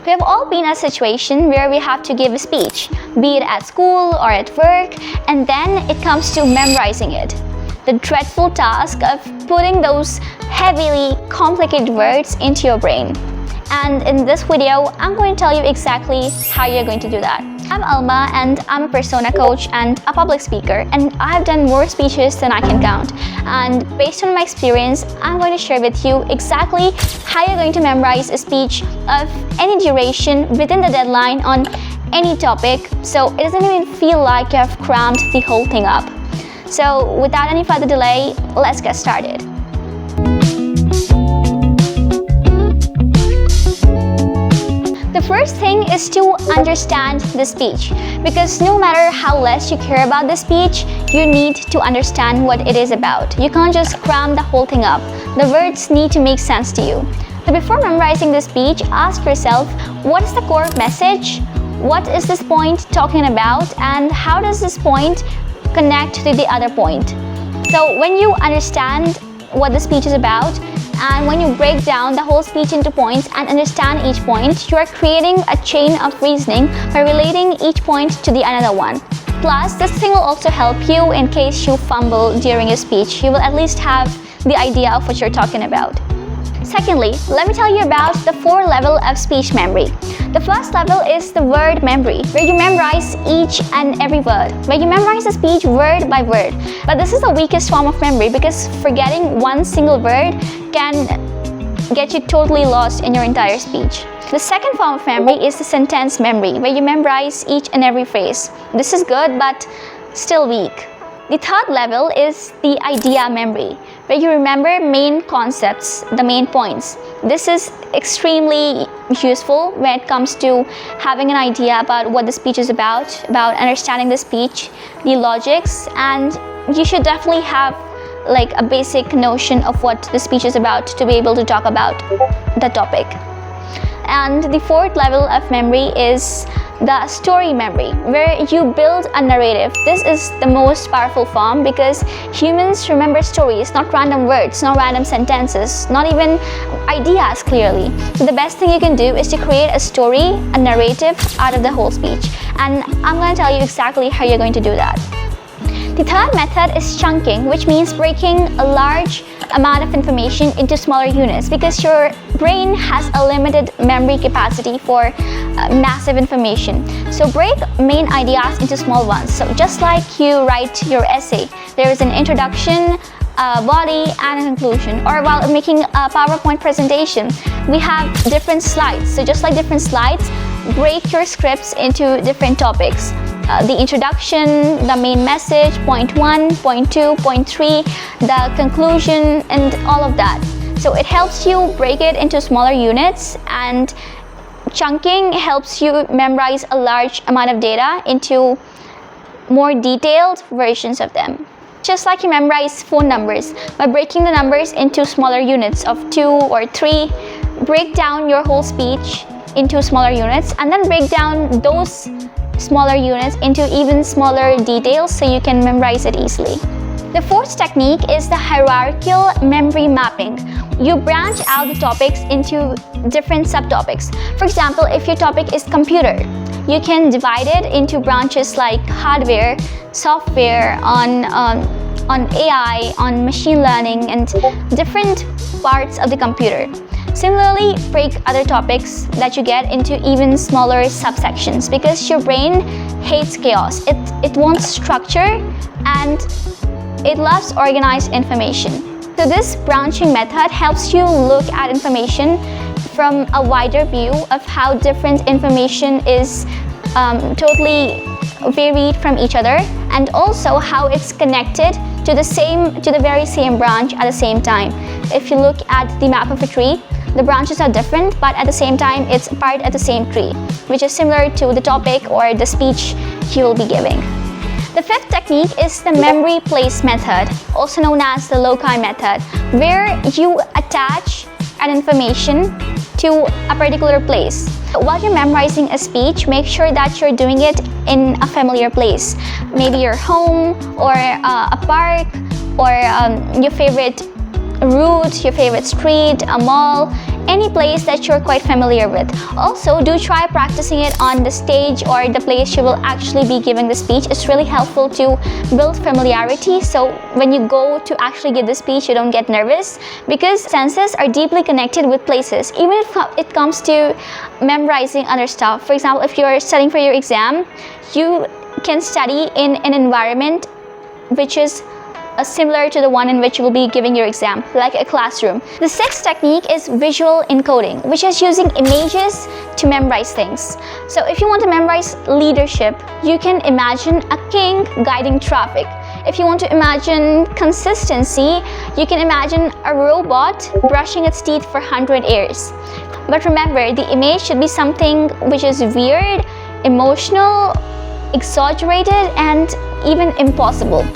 We have all been in a situation where we have to give a speech, be it at school or at work, and then it comes to memorizing it. The dreadful task of putting those heavily complicated words into your brain. And in this video, I'm going to tell you exactly how you're going to do that. I'm Alma and I'm a persona coach and a public speaker, and I've done more speeches than I can count. And based on my experience, I'm going to share with you exactly how you're going to memorize a speech of any duration within the deadline on any topic, so it doesn't even feel like you have crammed the whole thing up. So without any further delay, let's get started. The first thing is to understand the speech, because no matter how less you care about the speech, you need to understand what it is about. You can't just cram the whole thing up. The words need to make sense to you. So before memorizing the speech, ask yourself, what is the core message? What is this point talking about? And how does this point connect to the other point? So when you understand what the speech is about, and when you break down the whole speech into points and understand each point, you are creating a chain of reasoning by relating each point to the another one. Plus, this thing will also help you in case you fumble during your speech. You will at least have the idea of what you're talking about. Secondly, let me tell you about the 4 levels of speech memory. The first level is the word memory, where you memorize each and every word, where you memorize the speech word by word. But this is the weakest form of memory because forgetting one single word can get you totally lost in your entire speech. The second form of memory is the sentence memory, where you memorize each and every phrase. This is good, but still weak. The third level is the idea memory, where you remember main concepts, the main points. This is extremely useful when it comes to having an idea about what the speech is about understanding the speech, the logics, and you should definitely have like a basic notion of what the speech is about to be able to talk about the topic. And the fourth level of memory is the story memory, where you build a narrative. This is the most powerful form because humans remember stories, not random words, not random sentences, not even ideas clearly. So the best thing you can do is to create a story, a narrative out of the whole speech. And I'm going to tell you exactly how you're going to do that. The third method is chunking, which means breaking a large amount of information into smaller units, because your brain has a limited memory capacity for massive information. So break main ideas into small ones. So just like you write your essay, there is an introduction, a body, and a conclusion. Or while making a PowerPoint presentation, we have different slides. So just like different slides, break your scripts into different topics. The introduction, the main message, point 1, point 2, point 3, the conclusion, and all of that. So it helps you break it into smaller units, and chunking helps you memorize a large amount of data into more detailed versions of them. Just like you memorize phone numbers, by breaking the numbers into smaller units of 2 or 3, break down your whole speech into smaller units, and then break down those smaller units into even smaller details so you can memorize it easily. The fourth technique is the hierarchical memory mapping. You branch out the topics into different subtopics. For example, if your topic is computer, you can divide it into branches like hardware, software, on AI, on machine learning, and different parts of the computer. Similarly, break other topics that you get into even smaller subsections, because your brain hates chaos. It wants structure and it loves organized information. So this branching method helps you look at information from a wider view of how different information is totally varied from each other, and also how it's connected to the very same branch at the same time. If you look at the map of a tree, the branches are different, but at the same time, it's part of the same tree, which is similar to the topic or the speech you will be giving. The fifth technique is the memory place method, also known as the loci method, where you attach an information to a particular place. While you're memorizing a speech, make sure that you're doing it in a familiar place. Maybe your home, or a park, or your favorite route, your favorite street, a mall, any place that you're quite familiar with. Also, do try practicing it on the stage or the place you will actually be giving the speech. It's really helpful to build familiarity, so when you go to actually give the speech, you don't get nervous, because senses are deeply connected with places, even if it comes to memorizing other stuff. For example, if you're studying for your exam, you can study in an environment which is similar to the one in which you will be giving your exam, like a classroom. The sixth technique is visual encoding, which is using images to memorize things. So if you want to memorize leadership, you can imagine a king guiding traffic. If you want to imagine consistency, you can imagine a robot brushing its teeth for 100 years. But remember, the image should be something which is weird, emotional, exaggerated, and even impossible.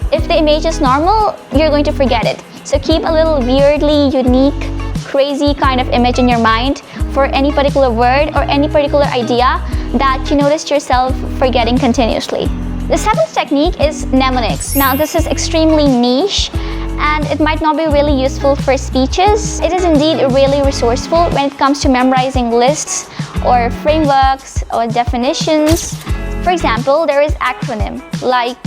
If the image is normal, you're going to forget it. So keep a little weirdly unique, crazy kind of image in your mind for any particular word or any particular idea that you noticed yourself forgetting continuously. The seventh technique is mnemonics. Now, this is extremely niche and it might not be really useful for speeches. It is indeed really resourceful when it comes to memorizing lists or frameworks or definitions. For example, there is acronym like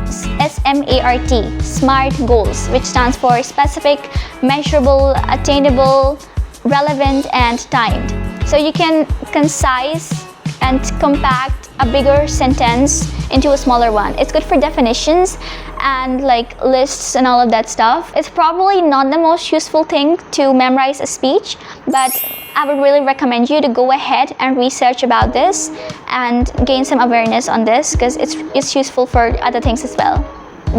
SMART, SMART goals, which stands for specific, measurable, attainable, relevant, and timed. So you can concise and compact a bigger sentence into a smaller one. It's good for definitions and like lists and all of that stuff. It's probably not the most useful thing to memorize a speech, but I would really recommend you to go ahead and research about this and gain some awareness on this, because it's useful for other things as well.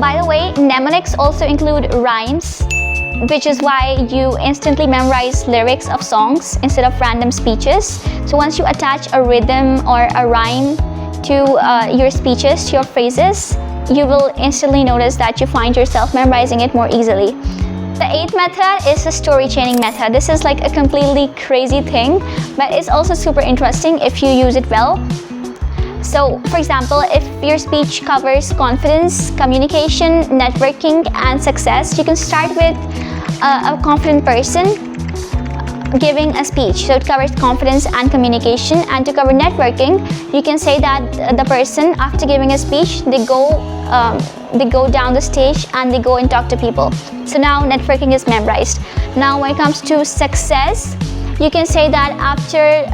By the way, mnemonics also include rhymes, which is why you instantly memorize lyrics of songs instead of random speeches. So once you attach a rhythm or a rhyme to your speeches, to your phrases, you will instantly notice that you find yourself memorizing it more easily. The eighth method is the story chaining method. This is like a completely crazy thing, but it's also super interesting if you use it well. So, for example, if your speech covers confidence, communication, networking, and success, you can start with a confident person giving a speech. So it covers confidence and communication. And to cover networking, you can say that the person, after giving a speech, they go down the stage and they go and talk to people. So now networking is memorized. Now when it comes to success, you can say that after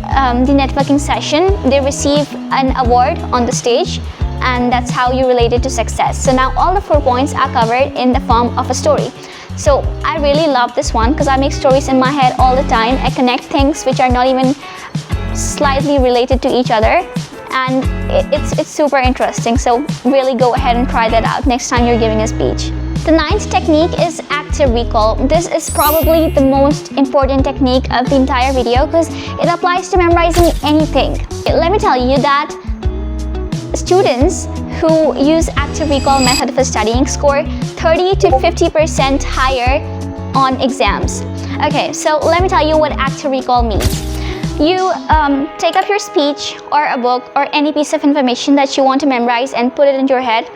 the networking session, they receive an award on the stage, and that's how you relate it to success. So now all the 4 points are covered in the form of a story. So I really love this one because I make stories in my head all the time. I connect things which are not even slightly related to each other, and it's super interesting. So really go ahead and try that out next time you're giving a speech. The ninth technique is active recall. This is probably the most important technique of the entire video because it applies to memorizing anything. Let me tell you that students who use active recall method for studying score 30 to 50% higher on exams. Okay, so let me tell you what active recall means. You take up your speech or a book or any piece of information that you want to memorize and put it into your head.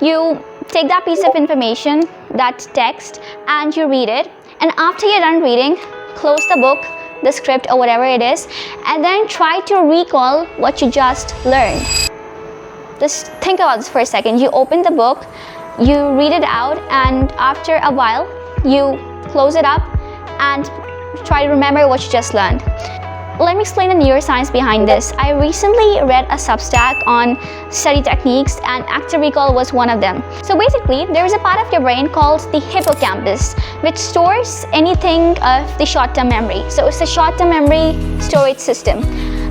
You take that piece of information, that text, and you read it. And after you're done reading, close the book, the script, or whatever it is, and then try to recall what you just learned. Just think about this for a second. You open the book, you read it out, and after a while, you close it up and try to remember what you just learned. Let me explain the neuroscience behind this. I recently read a Substack on study techniques, and active recall was one of them. So basically, there is a part of your brain called the hippocampus, which stores anything of the short-term memory. So it's a short-term memory storage system.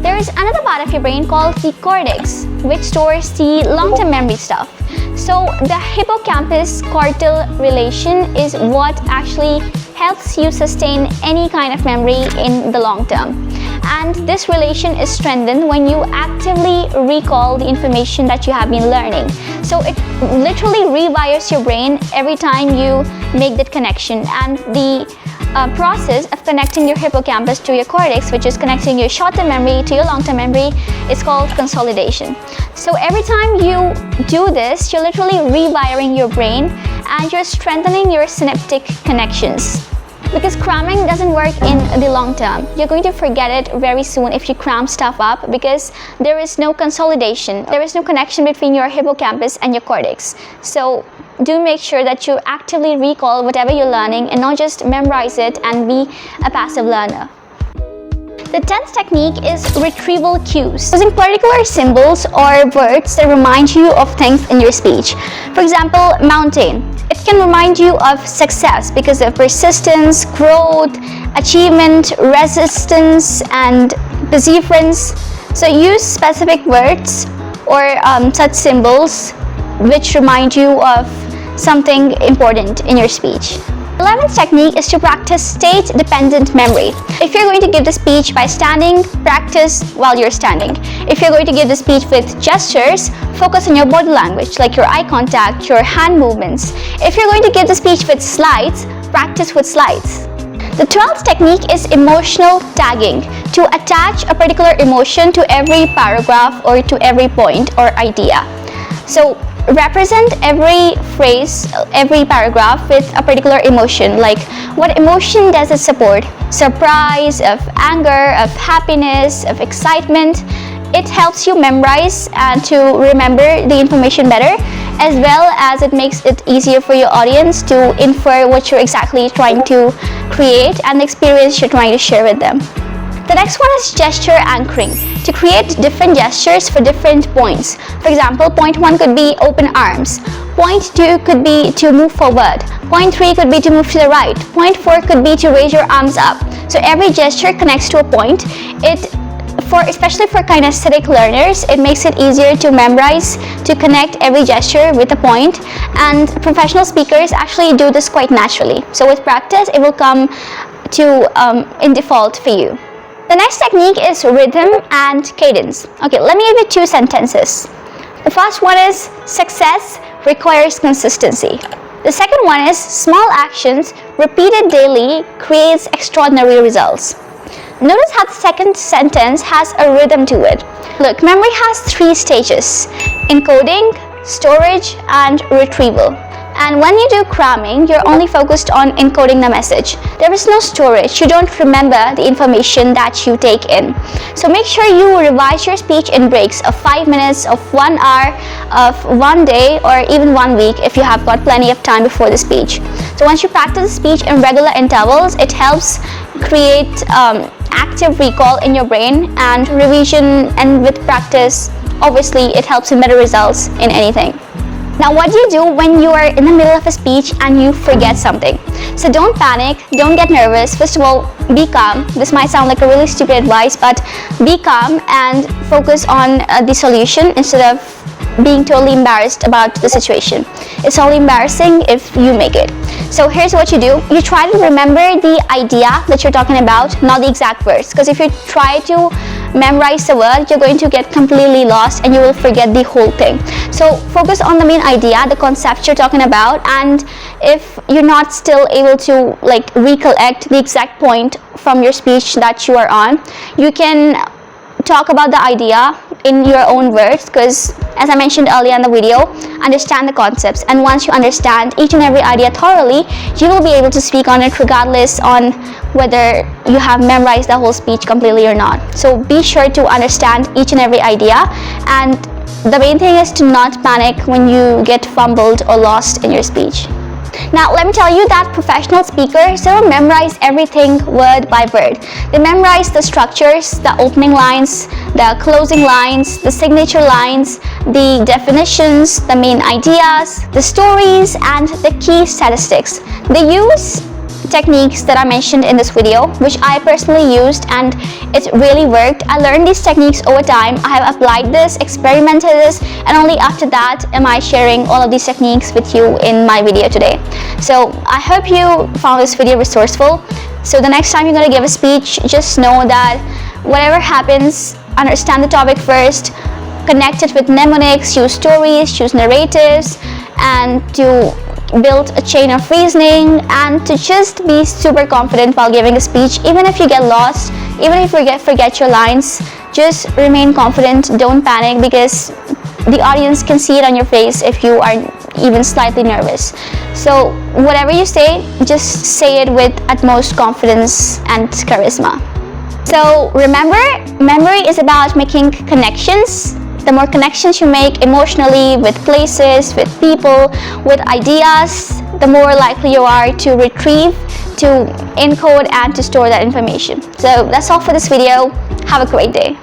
There is another part of your brain called the cortex, which stores the long-term memory stuff. So the hippocampus-cortical relation is what actually helps you sustain any kind of memory in the long term. And this relation is strengthened when you actively recall the information that you have been learning. So it literally rewires your brain every time you make that connection. And the process of connecting your hippocampus to your cortex, which is connecting your short-term memory to your long-term memory, is called consolidation. So every time you do this, you're literally rewiring your brain, and you're strengthening your synaptic connections. Because cramming doesn't work in the long term. You're going to forget it very soon if you cram stuff up, because there is no consolidation. There is no connection between your hippocampus and your cortex. So do make sure that you actively recall whatever you're learning and not just memorize it and be a passive learner. The 10th technique is retrieval cues, using particular symbols or words that remind you of things in your speech. For example, mountain. It can remind you of success because of persistence, growth, achievement, resistance, and perseverance. So use specific words or such symbols which remind you of something important in your speech. The 11th technique is to practice state-dependent memory. If you're going to give the speech by standing, practice while you're standing. If you're going to give the speech with gestures, focus on your body language, like your eye contact, your hand movements. If you're going to give the speech with slides, practice with slides. The 12th technique is emotional tagging, to attach a particular emotion to every paragraph or to every point or idea. So represent every phrase, every paragraph with a particular emotion, like what emotion does it support? Surprise, of anger, of happiness, of excitement. It helps you memorize and to remember the information better, as well as it makes it easier for your audience to infer what you're exactly trying to create and the experience you're trying to share with them. The next one is gesture anchoring, to create different gestures for different points. For example, point 1 could be open arms, point 2 could be to move forward, point 3 could be to move to the right, point 4 could be to raise your arms up. So every gesture connects to a point. Especially for kinesthetic learners, it makes it easier to memorize, to connect every gesture with a point, and professional speakers actually do this quite naturally. So with practice, it will come to in default for you. The next technique is rhythm and cadence. Okay, let me give you 2 sentences. The first one is success requires consistency. The second one is small actions repeated daily creates extraordinary results. Notice how the second sentence has a rhythm to it. Look, memory has 3 stages: encoding, storage, and retrieval. And when you do cramming, you're only focused on encoding the message. There is no storage. You don't remember the information that you take in. So make sure you revise your speech in breaks of 5 minutes, of 1 hour, of 1 day, or even 1 week if you have got plenty of time before the speech. So once you practice the speech in regular intervals, it helps create active recall in your brain and revision, and with practice, obviously, it helps in better results in anything. Now, what do you do when you are in the middle of a speech and you forget something? So don't panic, don't get nervous. First of all, be calm. This might sound like a really stupid advice, but be calm and focus on the solution instead of being totally embarrassed about the situation. It's only embarrassing if you make it. So here's what you do. You try to remember the idea that you're talking about, not the exact words. Because if you try to memorize the word, you're going to get completely lost and you will forget the whole thing. So focus on the main idea, the concept you're talking about, and if you're not still able to recollect the exact point from your speech that you are on, you can talk about the idea in your own words, because as I mentioned earlier in the video, understand the concepts, and once you understand each and every idea thoroughly, you will be able to speak on it regardless on whether you have memorized the whole speech completely or not. So be sure to understand each and every idea, and the main thing is to not panic when you get fumbled or lost in your speech. Now, let me tell you that professional speakers don't memorize everything word by word. They memorize the structures, the opening lines, the closing lines, the signature lines, the definitions, the main ideas, the stories, and the key statistics. They use techniques that I mentioned in this video, which I personally used, and it really worked. I learned these techniques over time. I have applied this, experimented this, and only after that am I sharing all of these techniques with you in my video today. So I hope you found this video resourceful. So the next time you're going to give a speech, just know that whatever happens, understand the topic first, connect it with mnemonics, use stories, use narratives, and to build a chain of reasoning, and to just be super confident while giving a speech. Even if you get lost, even if you forget your lines, just remain confident. Don't panic, because the audience can see it on your face if you are even slightly nervous. So whatever you say, just say it with utmost confidence and charisma. So remember, memory is about making connections. The more connections you make emotionally with places, with people, with ideas, the more likely you are to retrieve, to encode, and to store that information. So that's all for this video. Have a great day.